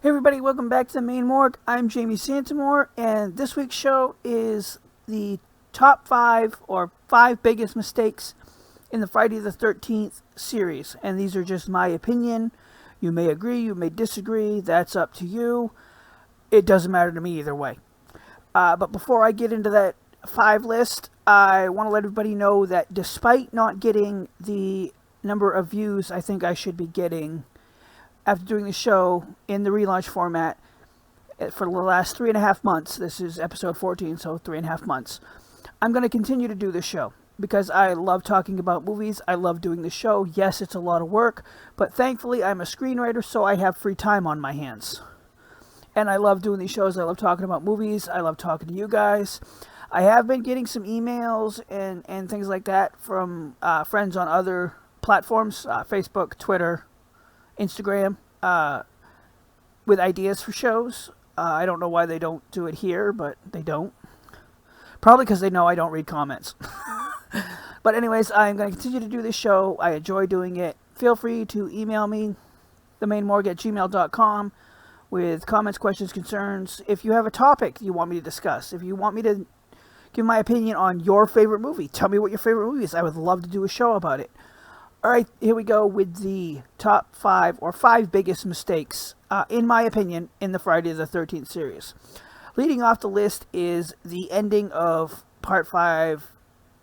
Hey everybody, welcome back to the Maine Morgue. I'm Jamie Santamore, and this week's show is the top 5 biggest mistakes in the Friday the 13th series. And these are just my opinion. You may agree, you may disagree, that's up to you. It doesn't matter to me either way. But before I get into that 5 list, I want to let everybody know that despite not getting the number of views I think I should be getting after doing the show in the relaunch format for the last 3.5 months, this is episode 14, so 3.5 months, I'm going to continue to do the show because I love talking about movies. I love doing the show. Yes, it's a lot of work, but thankfully I'm a screenwriter, so I have free time on my hands. And I love doing these shows. I love talking about movies. I love talking to you guys. I have been getting some emails and things like that from friends on other platforms, Facebook, Twitter, Instagram, with ideas for shows. I don't know why they don't do it here, but they don't. Probably because they know I don't read comments. But anyways, I'm going to continue to do this show. I enjoy doing it. Feel free to email me, themainmorgue@gmail.com, with comments, questions, concerns. If you have a topic you want me to discuss, if you want me to give my opinion on your favorite movie, tell me what your favorite movie is. I would love to do a show about it. Alright, here we go with the top 5 biggest mistakes, in my opinion, in the Friday the 13th series. Leading off the list is the ending of Part 5,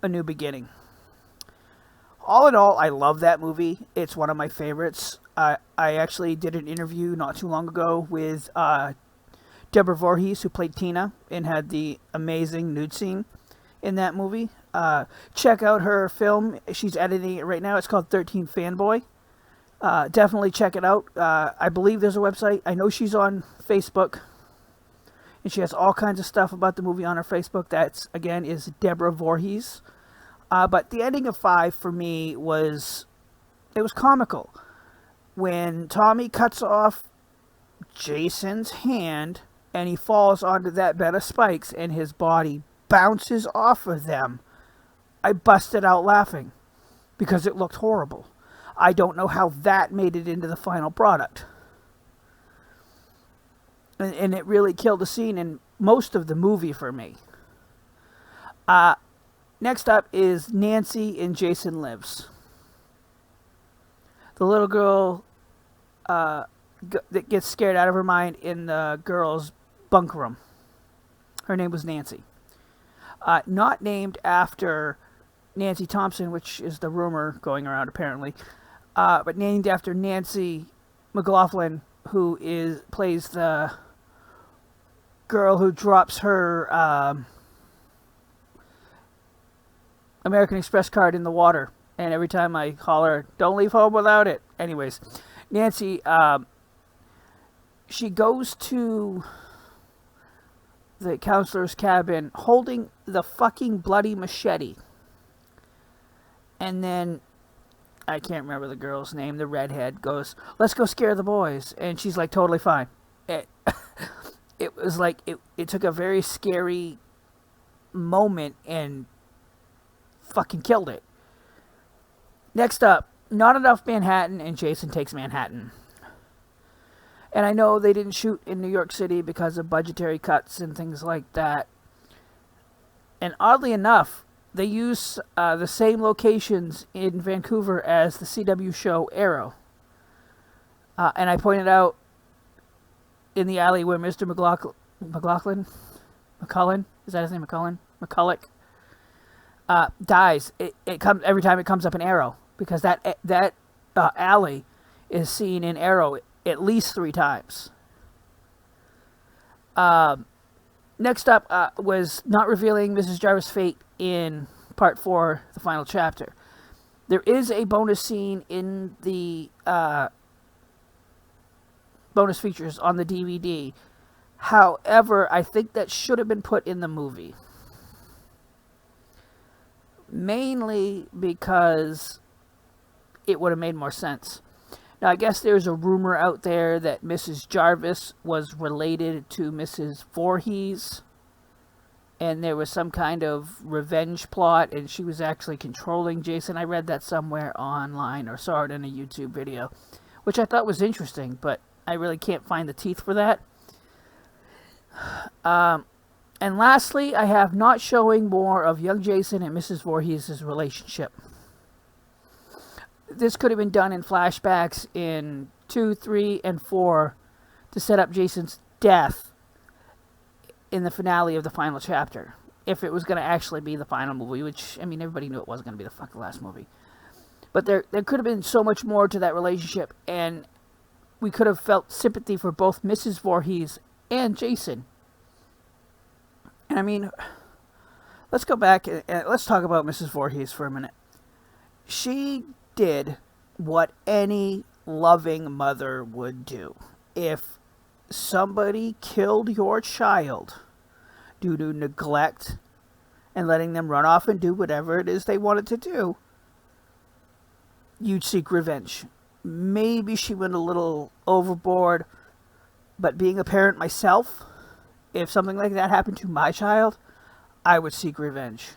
A New Beginning. All in all, I love that movie. It's one of my favorites. I actually did an interview not too long ago with Deborah Voorhees, who played Tina, and had the amazing nude scene in that movie. Check out her film. She's editing it right now. It's called 13 Fanboy. Definitely check it out. I believe there's a website. I know she's on Facebook. And she has all kinds of stuff about the movie on her Facebook. That's, again, is Deborah Voorhees. But the ending of 5 for me it was comical. When Tommy cuts off Jason's hand and he falls onto that bed of spikes and his body bounces off of them, I busted out laughing because it looked horrible. I don't know how that made it into the final product. And it really killed the scene in most of the movie for me. Next up is Nancy in Jason Lives. The little girl that gets scared out of her mind in the girls' bunk room. Her name was Nancy. Not named after Nancy Thompson, which is the rumor going around apparently, but named after Nancy McLaughlin, who plays the girl who drops her American Express card in the water, and every time I call her, don't leave home without it. Anyways, Nancy, she goes to the counselor's cabin holding the fucking bloody machete. And then, I can't remember the girl's name, the redhead, goes, let's go scare the boys. And she's like, totally fine. It was like, it took a very scary moment and fucking killed it. Next up, Not Enough Manhattan and Jason Takes Manhattan. And I know they didn't shoot in New York City because of budgetary cuts and things like that. And oddly enough, they use the same locations in Vancouver as the CW show Arrow. And I pointed out in the alley where Mr. McCullen, is that his name, McCulloch, dies. It comes every time it comes up in Arrow, because that alley is seen in Arrow at least 3 times. Next up was not revealing Mrs. Jarvis' fate in Part 4, the final chapter. There is a bonus scene in the bonus features on the DVD. However, I think that should have been put in the movie. Mainly because it would have made more sense. Now, I guess there's a rumor out there that Mrs. Jarvis was related to Mrs. Voorhees, and there was some kind of revenge plot, and she was actually controlling Jason. I read that somewhere online, or saw it in a YouTube video, which I thought was interesting, but I really can't find the teeth for that. And lastly, I have not showing more of young Jason and Mrs. Voorhees' relationship. This could have been done in flashbacks in 2, 3, and 4 to set up Jason's death in the finale of the final chapter. If it was going to actually be the final movie, which, I mean, everybody knew it wasn't going to be the fucking last movie. But there could have been so much more to that relationship, and we could have felt sympathy for both Mrs. Voorhees and Jason. And I mean, let's go back and let's talk about Mrs. Voorhees for a minute. She did what any loving mother would do. If somebody killed your child due to neglect and letting them run off and do whatever it is they wanted to do, you'd seek revenge. Maybe she went a little overboard, but being a parent myself, if something like that happened to my child, I would seek revenge.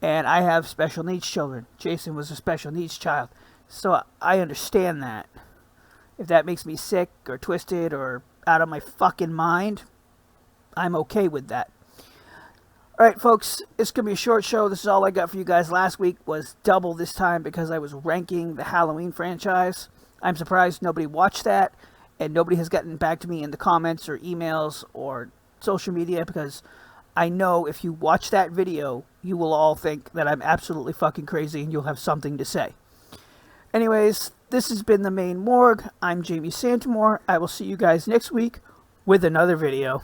And I have special needs children. Jason was a special needs child. So I understand that. If that makes me sick or twisted or out of my fucking mind, I'm okay with that. Alright, folks, it's going to be a short show. This is all I got for you guys. Last week was double this time because I was ranking the Halloween franchise. I'm surprised nobody watched that, and nobody has gotten back to me in the comments or emails or social media, because I know if you watch that video, you will all think that I'm absolutely fucking crazy and you'll have something to say. Anyways, this has been the Maine Morgue. I'm Jamie Santamore. I will see you guys next week with another video.